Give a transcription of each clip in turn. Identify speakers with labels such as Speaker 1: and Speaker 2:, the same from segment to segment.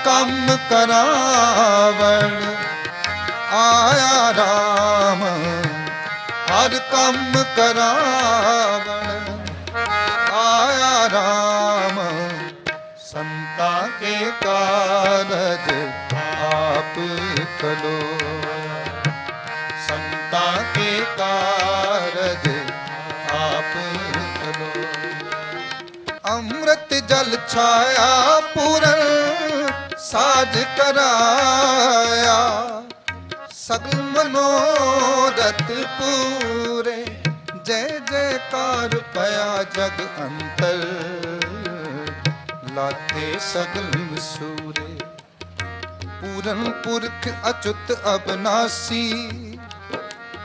Speaker 1: ਕੰਮ ਕਰਾਵਣ ਆਇਆ ਰਾਮ, ਹਰ ਕੰਮ ਕਰਾਵਣ ਆਇਆ ਰਾਮ। ਸੰਤਾ ਕੇ ਕਾਰਜ ਆਪ ਖਲੋਇਆ, ਸੰਤਾ ਕੇ ਕਾਰਜ ਆਪ ਖਲੋਇਆ। ਅੰਮ੍ਰਿਤ ਜਲ ਛਾਇਆ ਪੂਰਨ ਸਾਜ ਕਰਾਇਆ, ਸਗਲ ਮਨੋਰਥ ਪੂਰੇ। ਜੈ ਜੈਕਾਰ ਪਇਆ ਜਗ ਅੰਤਰ, ਲਾਤੇ ਸਗਲ ਵਿਸੂਰੇ। ਪੂਰਨ ਪੁਰਖ ਅਚੁੱਤ ਅਬਨਾਸੀ,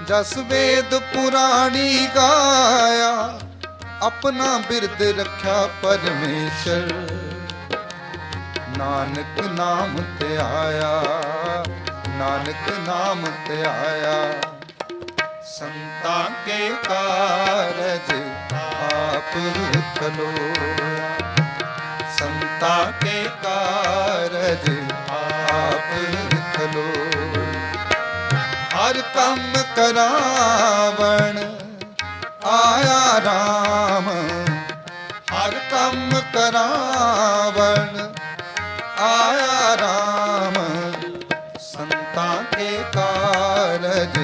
Speaker 1: ਜਸ ਵੇਦ ਪੁਰਾਣੀ ਗਾਇਆ। ਆਪਣਾ ਬਿਰਦ ਰੱਖਿਆ ਪਰਮੇਸ਼ਰ, ਨਾਨਕ ਨਾਮ ਤੇ ਆਇਆ, ਨਾਨਕ ਨਾਮ ਤੇ ਆਇਆ। ਸੰਤਾਂ ਕੇ ਕਾਰਜ ਆਪ ਖਲੋਇਆ, ਸੰਤਾਂ ਕੇ ਕਾਰਜ ਆਪ ਖਲੋਇਆ। ਹਰ ਕੰਮ ਕਰਾਵਣ ਆਇਆ ਰਾਮ, ਹਰ ਕੰਮ ਕਰਾਵਣ ਆਇਆ ਰਾਮ। ਸੰਤਾਂ ਕੇ ਕਾਰਜ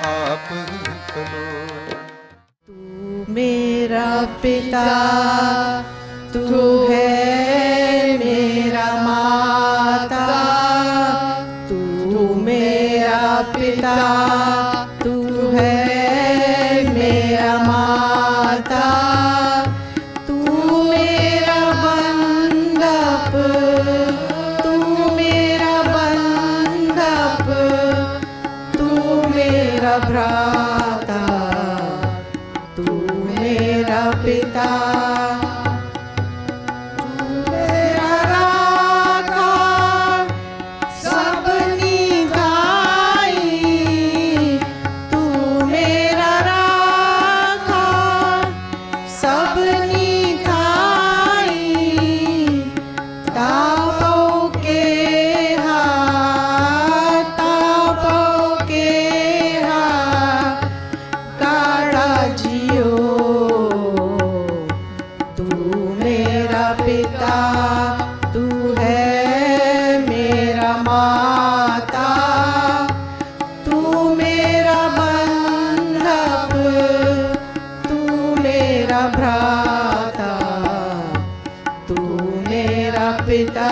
Speaker 1: ਆਪ ਖਲੋਇਆ।
Speaker 2: तू मेरा पिता, तू है मेरा माता। तू मेरा पिता, तू है मेरा माता। तू मेरा बंधप, तू मेरा बंधप, तू मेरा भ्राता, तू मेरा पिता। तू मेरा राखा सबनी गाई, तू मेरा राखा सबनी गाई। तापो के तापो के काड़ा जियो, तू मेरा पिता, तू है मेरा माता। तू मेरा बंधप, तू मेरा भ्राता, तू मेरा पिता।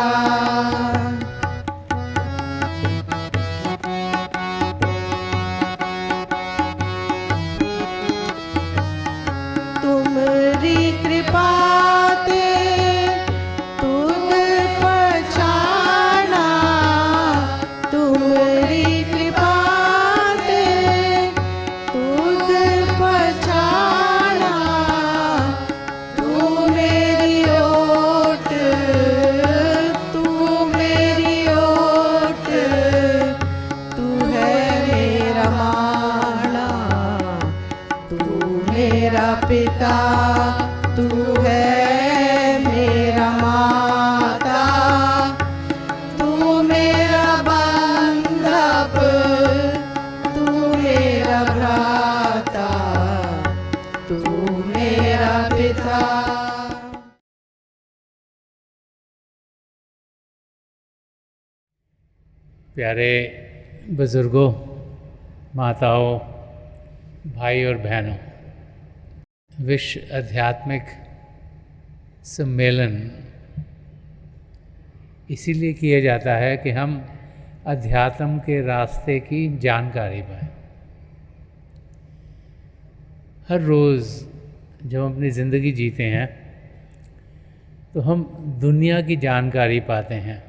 Speaker 2: तुमरी कृपा ते तुद पछाना, तुमरी कृपा ते तुद पछाना। तू मेरी ओट, तू मेरी ओट, तू है मेरा माना। तू मेरा पिता, तू है मेरा माता। तू मेरा बंधप, तू मेरा भ्राता, तू मेरा पिता।
Speaker 3: प्यारे बुज़ुर्गों, माताओं, भाई और बहनों, विश्व आध्यात्मिक सम्मेलन इसीलिए किया जाता है कि हम अध्यात्म के रास्ते की जानकारी पाएं। हर रोज़ जब हम अपनी ज़िंदगी जीते हैं तो हम दुनिया की जानकारी पाते हैं।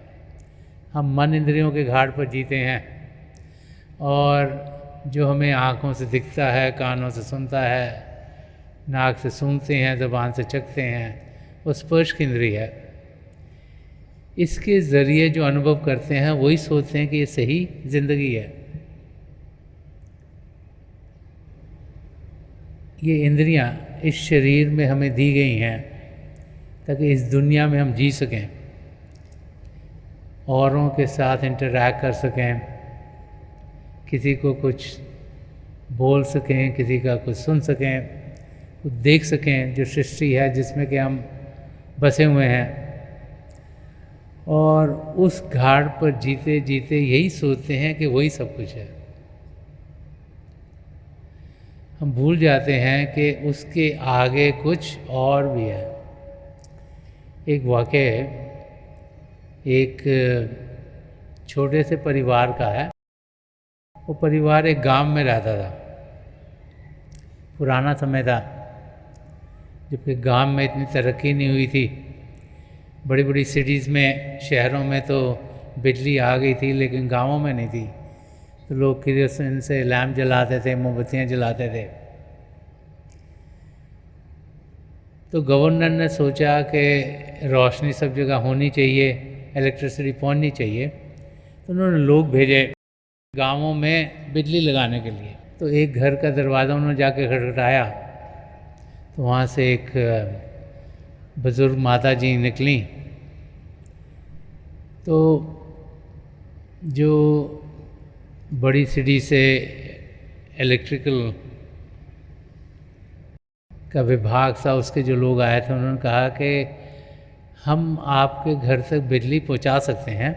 Speaker 3: हम मन इंद्रियों के घाट पर जीते हैं और जो हमें आँखों से दिखता है, कानों से सुनता है, नाक से सूंघते हैं, ज़ुबान से चखते हैं, वो स्पर्श की इंद्रिय है। इसके ज़रिए जो अनुभव करते हैं वही सोचते हैं कि ये सही ज़िंदगी है। ये इंद्रियां इस शरीर में हमें दी गई हैं ताकि इस दुनिया में हम जी सकें औरों के साथ इंटरैक्ट कर सकें, किसी को कुछ बोल सकें, किसी का कुछ सुन सकें, कुछ देख सकें, जो सृष्टि है जिसमें कि हम बसे हुए हैं। और उस घाट पर जीते जीते यही सोचते हैं कि वही सब कुछ है। हम भूल जाते हैं कि उसके आगे कुछ और भी है। एक वाक़या है, एक छोटे से परिवार का है। वो परिवार एक गांव में रहता था। पुराना समय था जबकि गांव में इतनी तरक्की नहीं हुई थी। बड़ी बड़ी सिटीज़ में, शहरों में तो बिजली आ गई थी, लेकिन गांवों में नहीं थी। तो लोग केरोसिन से लैम्प जलाते थे, मोमबत्तियाँ जलाते थे। तो गवर्नर ने सोचा कि रोशनी सब जगह होनी चाहिए, इलेक्ट्रिसिटी पहुंचनी चाहिए। तो उन्होंने लोग भेजे गांवों में बिजली लगाने के लिए। तो एक घर का दरवाज़ा उन्होंने जाके खटखटाया, तो वहाँ से एक बुज़ुर्ग माता जी निकली। तो जो बड़ी सिटी से इलेक्ट्रिकल का विभाग था, उसके जो लोग आए थे, उन्होंने कहा कि हम आपके घर तक बिजली पहुंचा सकते हैं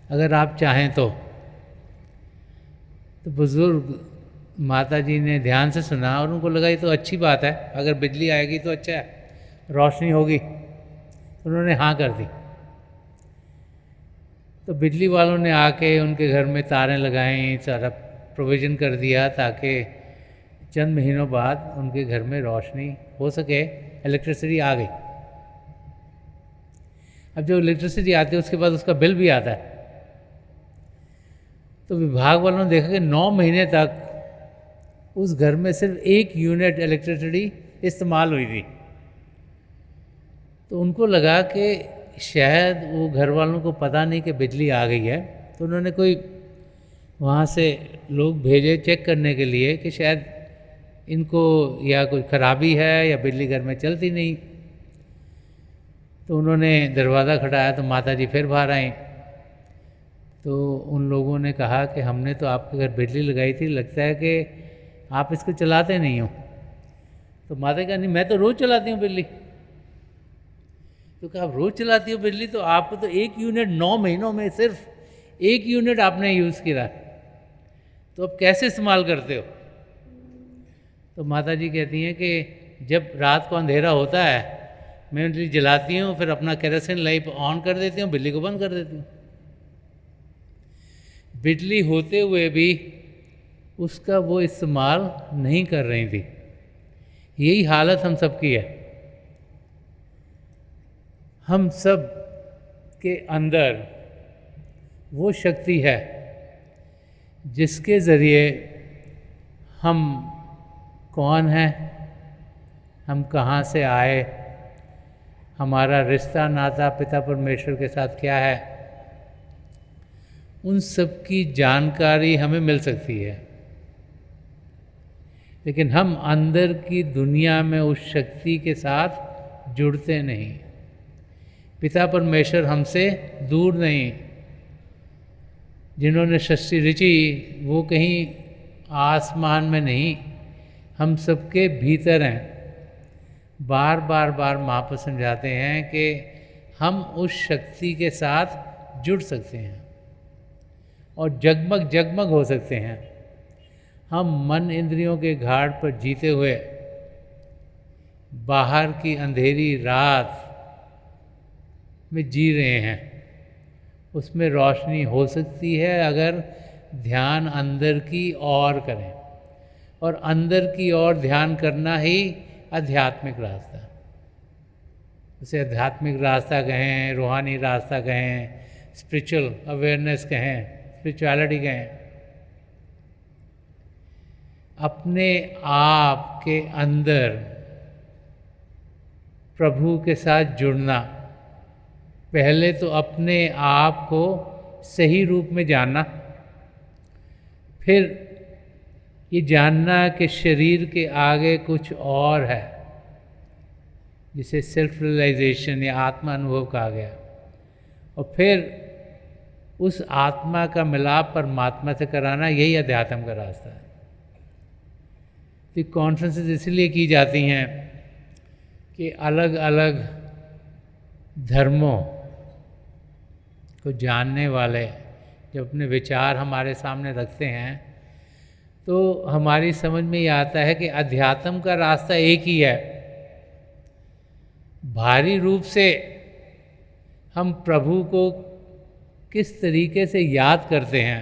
Speaker 3: अगर आप चाहें तो। बुज़ुर्ग माता जी ने ध्यान से सुना और उनको लगा ये तो अच्छी बात है, अगर बिजली आएगी तो अच्छा है, रोशनी होगी। उन्होंने हाँ कर दी। तो बिजली वालों ने आके उनके घर में तारें लगाईं, सारा प्रोविज़न कर दिया ताकि चंद महीनों बाद उनके घर में रोशनी हो सके, इलेक्ट्रिसिटी आ गई। अब जब इलेक्ट्रिसिटी आती है उसके बाद उसका बिल भी आता है। तो विभाग वालों ने देखा कि 9 महीने तक उस घर में सिर्फ 1 यूनिट इलेक्ट्रिसिटी इस्तेमाल हुई थी। तो उनको लगा कि शायद वो घर वालों को पता नहीं कि बिजली आ गई है। तो उन्होंने कोई वहाँ से लोग भेजे चेक करने के लिए कि शायद इनको या कोई ख़राबी है या बिजली घर में चलती नहीं। तो उन्होंने दरवाज़ा खटाया तो माता जी फिर बाहर आई। तो उन लोगों ने कहा कि हमने तो आपके घर बिजली लगाई थी, लगता है कि आप इसको चलाते नहीं हो। तो माता कहा नहीं, मैं तो रोज़ चलाती हूँ बिजली। तो कहा आप रोज़ चलाती हो बिजली, तो आपको तो 1 यूनिट 9 महीनों में सिर्फ 1 यूनिट आपने यूज़ किया, तो अब कैसे इस्तेमाल करते हो? तो माता जी कहती हैं कि जब रात को अंधेरा होता है मैं बिजली जलाती हूँ, फिर अपना केरोसिन लाइट ऑन कर देती हूँ, बिजली को बंद कर देती हूँ। बिजली होते हुए भी उसका वो इस्तेमाल नहीं कर रही थी। यही हालत हम सब की है। हम सब के अंदर वो शक्ति है जिसके ज़रिए हम कौन हैं, हम कहाँ से आए, हमारा रिश्ता नाता पिता परमेश्वर के साथ क्या है, उन सब की जानकारी हमें मिल सकती है। लेकिन हम अंदर की दुनिया में उस शक्ति के साथ जुड़ते नहीं। पिता परमेश्वर हमसे दूर नहीं। जिन्होंने सृष्टि रची वो कहीं आसमान में नहीं, हम सबके भीतर हैं। बार बार महाप्रभु समझाते हैं कि हम उस शक्ति के साथ जुड़ सकते हैं और जगमग जगमग हो सकते हैं। हम मन इंद्रियों के घाट पर जीते हुए बाहर की अंधेरी रात में जी रहे हैं। उसमें रोशनी हो सकती है अगर ध्यान अंदर की ओर करें, और अंदर की ओर ध्यान करना ही आध्यात्मिक रास्ता। उसे आध्यात्मिक रास्ता कहें, रूहानी रास्ता कहें, स्पिरिचुअल अवेयरनेस कहें, स्पिरिचुअलिटी कहें। अपने आप के अंदर प्रभु के साथ जुड़ना, पहले तो अपने आप को सही रूप में जानना, फिर ये जानना कि शरीर के आगे कुछ और है, जिसे सेल्फ रियलाइजेशन या आत्मा अनुभव कहा गया, और फिर उस आत्मा का मिलाप परमात्मा से कराना, यही अध्यात्म का रास्ता है। तो कॉन्फ्रेंसेस इसलिए की जाती हैं कि अलग अलग धर्मों को जानने वाले जब अपने विचार हमारे सामने रखते हैं तो हमारी समझ में ये आता है कि अध्यात्म का रास्ता एक ही है। भारी रूप से हम प्रभु को किस तरीके से याद करते हैं,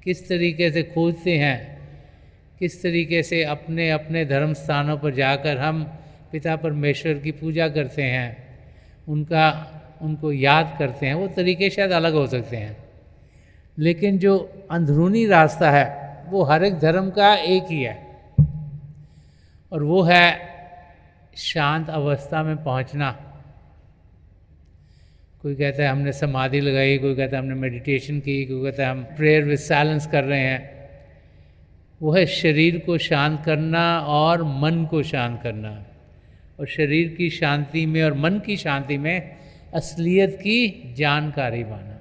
Speaker 3: किस तरीके से खोजते हैं, किस तरीके से अपने अपने धर्म स्थानों पर जाकर हम पिता परमेश्वर की पूजा करते हैं, उनको याद करते हैं, वो तरीके शायद अलग हो सकते हैं, लेकिन जो अंदरूनी रास्ता है वो हर एक धर्म का एक ही है, और वो है शांत अवस्था में पहुंचना। कोई कहता है हमने समाधि लगाई, कोई कहता है हमने मेडिटेशन की, कोई कहता है हम प्रेयर विद साइलेंस कर रहे हैं। वो है शरीर को शांत करना और मन को शांत करना, और शरीर की शांति में और मन की शांति में असलियत की जानकारी पाना।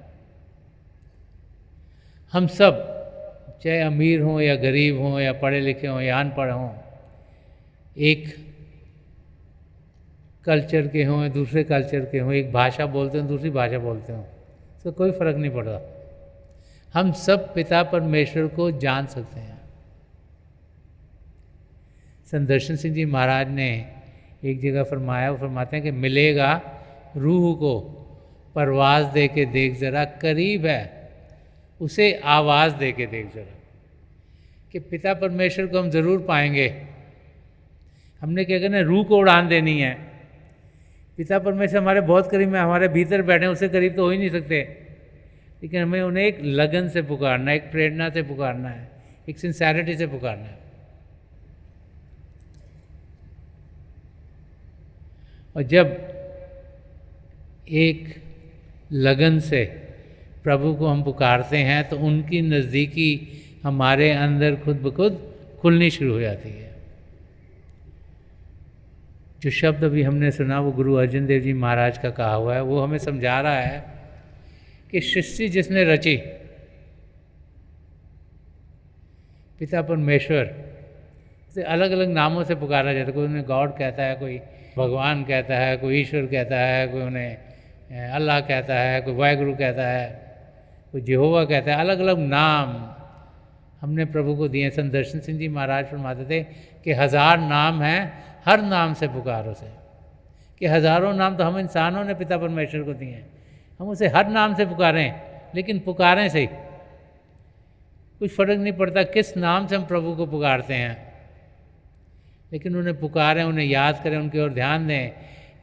Speaker 3: हम सब चाहे अमीर हों या गरीब हों या पढ़े लिखे हों या अनपढ़ हों, एक कल्चर के हों या दूसरे कल्चर के हों, एक भाषा बोलते हों दूसरी भाषा बोलते हों, तो कोई फर्क नहीं पड़ता। हम सब पिता परमेश्वर को जान सकते हैं। संत दर्शन सिंह जी महाराज ने एक जगह फरमाया, वो फरमाते हैं कि मिलेगा रूह को परवाज़ दे के देख जरा, करीब है उसे आवाज़ दे के देख जरा, कि पिता परमेश्वर को हम ज़रूर पाएंगे। हमने क्या करना है, रूह को उड़ान देनी है। पिता परमेश्वर हमारे बहुत करीब है, हमारे भीतर बैठे हैं, उससे करीब तो हो ही नहीं सकते, लेकिन हमें उन्हें एक लगन से पुकारना है, एक प्रेरणा से पुकारना है, एक सिंसेरिटी से पुकारना है। और जब एक लगन से प्रभु को हम पुकारते हैं तो उनकी नज़दीकी हमारे अंदर खुद ब खुद खुलनी शुरू हो जाती है। जो शब्द अभी हमने सुना वो गुरु अर्जन देव जी महाराज का कहा हुआ है, वो हमें समझा रहा है कि सृष्टि जिसने रची, पिता परमेश्वर से अलग अलग नामों से पुकारा जाता है। कोई उन्हें गॉड कहता है, कोई भगवान कहता है, कोई ईश्वर कहता है, कोई उन्हें अल्लाह कहता है, कोई वाहिगुरु कहता है, कोई यहोवा कहता है। अलग अलग नाम हमने प्रभु को दिए। संत दर्शन सिंह जी महाराज फरमाते थे कि 1000 नाम हैं, हर नाम से पुकारो से, कि हज़ारों नाम तो हम इंसानों ने पिता परमेश्वर को दिए हैं, हम उसे हर नाम से पुकारें, लेकिन पुकारें सही। कुछ फ़र्क नहीं पड़ता किस नाम से हम प्रभु को पुकारते हैं, लेकिन उन्हें पुकारें, उन्हें याद करें, उनकी ओर ध्यान दें,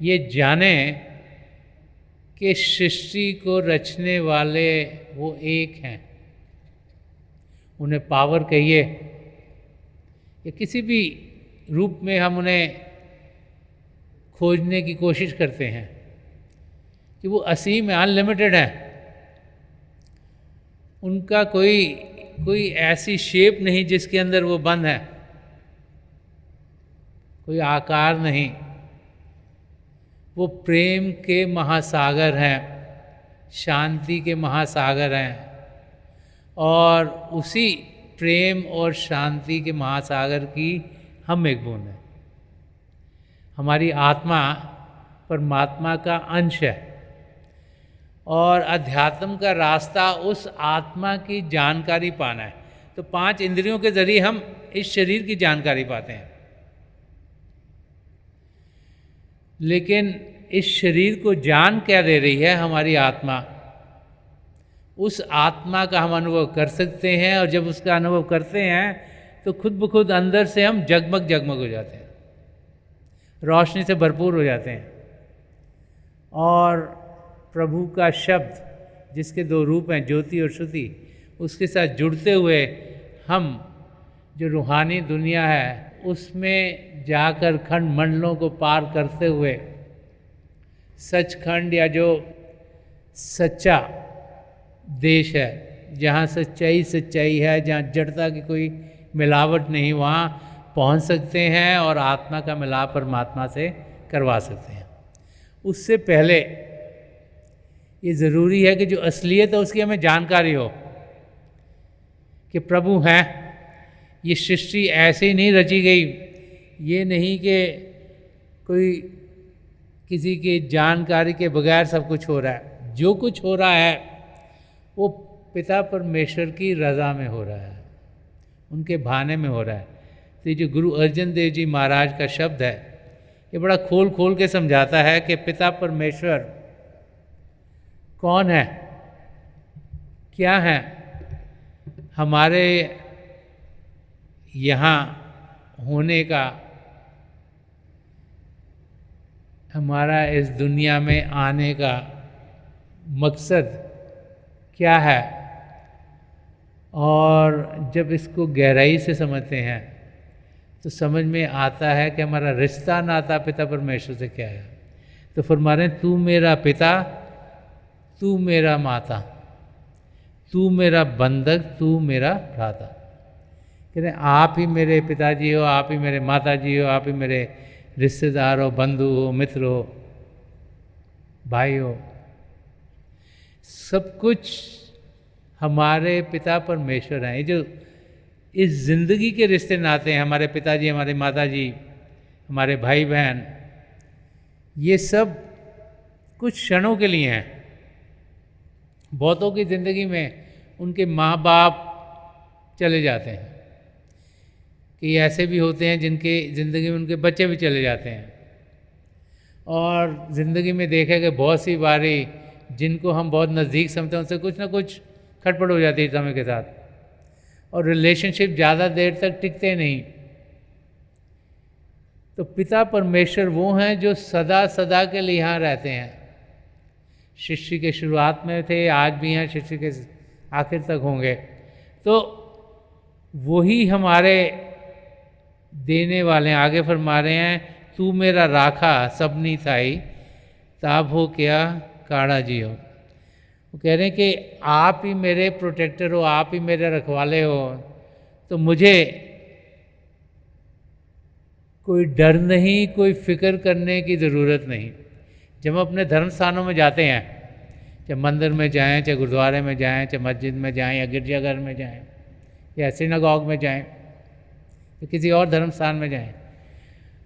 Speaker 3: ये जानें कि सृष्टि को रचने वाले वो एक हैं। उन्हें पावर कहिए या किसी भी रूप में हम उन्हें खोजने की कोशिश करते हैं कि वो असीम है, अनलिमिटेड है। उनका कोई ऐसी शेप नहीं जिसके अंदर वो बंद है, कोई आकार नहीं। वो प्रेम के महासागर हैं, शांति के महासागर हैं, और उसी प्रेम और शांति के महासागर की हम एक बूंद हैं। हमारी आत्मा परमात्मा का अंश है, और अध्यात्म का रास्ता उस आत्मा की जानकारी पाना है। तो 5 इंद्रियों के जरिए हम इस शरीर की जानकारी पाते हैं, लेकिन इस शरीर को जान क्या दे रही है हमारी आत्मा, उस आत्मा का हम अनुभव कर सकते हैं। और जब उसका अनुभव करते हैं तो खुद ब खुद अंदर से हम जगमग जगमग हो जाते हैं, रोशनी से भरपूर हो जाते हैं। और प्रभु का शब्द जिसके 2 रूप हैं, ज्योति और श्रुति, उसके साथ जुड़ते हुए हम जो रूहानी दुनिया है उसमें जाकर खंड मंडलों को पार करते हुए सचखंड, या जो सच्चा देश है, जहाँ सच्चाई है, जहाँ जड़ता की कोई मिलावट नहीं, वहाँ पहुँच सकते हैं और आत्मा का मिलाप परमात्मा से करवा सकते हैं। उससे पहले ये ज़रूरी है कि जो असलियत है उसकी हमें जानकारी हो कि प्रभु हैं। ये सृष्टि ऐसे ही नहीं रची गई, ये नहीं कि कोई किसी की जानकारी के बगैर सब कुछ हो रहा है। जो कुछ हो रहा है वो पिता परमेश्वर की रज़ा में हो रहा है, उनके भाने में हो रहा है। तो ये जो गुरु अर्जन देव जी महाराज का शब्द है, ये बड़ा खोल खोल के समझाता है कि पिता परमेश्वर कौन है, क्या है, हमारे यहाँ होने का, हमारा इस दुनिया में आने का मकसद क्या है। और जब इसको गहराई से समझते हैं तो समझ में आता है कि हमारा रिश्ता नाता पिता परमेश्वर से क्या है। तो फरमा रहे हैं, तू मेरा पिता, तू मेरा माता, तू मेरा बंधक, तू मेरा भ्राता। कहते हैं आप ही मेरे पिताजी हो, आप ही मेरे माताजी हो, आप ही मेरे रिश्तेदार हो, बंधु हो, मित्र हो, भाई हो। सब कुछ हमारे पिता परमेश्वर हैं। ये जो इस ज़िंदगी के रिश्ते नाते हैं, हमारे पिताजी, हमारे माताजी, हमारे भाई बहन, ये सब कुछ क्षणों के लिए हैं। बहुतों की ज़िंदगी में उनके माँ बाप चले जाते हैं, कि ऐसे भी होते हैं जिनके ज़िंदगी में उनके बच्चे भी चले जाते हैं। और ज़िंदगी में देखे कि बहुत सी बारी जिनको हम बहुत नज़दीक समझते हैं उनसे कुछ ना कुछ खटपट हो जाती है समय के साथ, और रिलेशनशिप ज़्यादा देर तक टिकते नहीं। तो पिता परमेश्वर वो हैं जो सदा सदा के लिए यहाँ रहते हैं। सृष्टि के शुरुआत में थे, आज भी हैं, सृष्टि के आखिर तक होंगे। तो वही हमारे देने वाले हैं। आगे फरमा रहे हैं, तू मेरा राखा सबनी थाई, ताब हो क्या काड़ा जी हो। वो कह रहे हैं कि आप ही मेरे प्रोटेक्टर हो, आप ही मेरे रखवाले हो, तो मुझे कोई डर नहीं, कोई फिक्र करने की ज़रूरत नहीं। जब हम अपने धर्म स्थानों में जाते हैं, चाहे मंदिर में जाएं, चाहे गुरुद्वारे में जाएं, चाहे मस्जिद में जाएं, या गिरजाघर में जाएं, या सिनागॉग में जाएं, या किसी और धर्म स्थान में जाएं,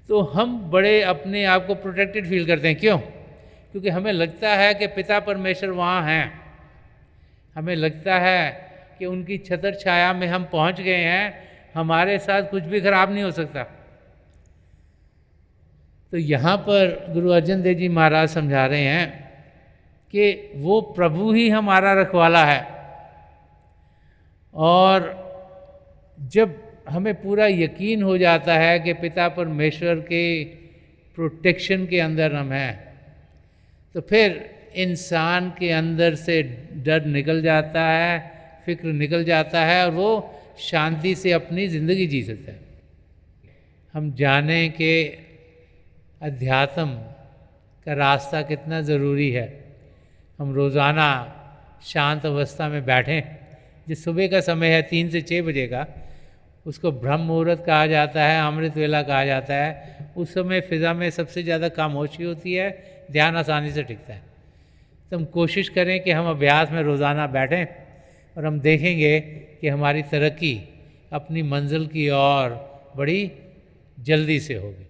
Speaker 3: तो हम बड़े अपने आप को प्रोटेक्टेड फील करते हैं। क्यों? क्योंकि हमें लगता है कि पिता परमेश्वर वहाँ हैं। हमें लगता है कि उनकी छतर छाया में हम पहुँच गए हैं, हमारे साथ कुछ भी खराब नहीं हो सकता। तो यहाँ पर गुरु अर्जन देव जी महाराज समझा रहे हैं कि वो प्रभु ही हमारा रखवाला है। और जब हमें पूरा यकीन हो जाता है कि पिता परमेश्वर के प्रोटेक्शन के अंदर हम हैं, तो फिर इंसान के अंदर से डर निकल जाता है, फिक्र निकल जाता है, और वो शांति से अपनी ज़िंदगी जी सकता है। हम जानें कि अध्यात्म का रास्ता कितना ज़रूरी है। हम रोज़ाना शांत अवस्था में बैठें। जिस सुबह का समय है 3 से 6 बजे का, उसको ब्रह्म मुहूर्त कहा जाता है, अमृत वेला कहा जाता है। उस समय फ़िज़ा में सबसे ज़्यादा खामोशी होती है, ध्यान आसानी से टिकता है। तो हम कोशिश करें कि हम अभ्यास में रोज़ाना बैठें, और हम देखेंगे कि हमारी तरक्की अपनी मंजिल की ओर बड़ी जल्दी से होगी।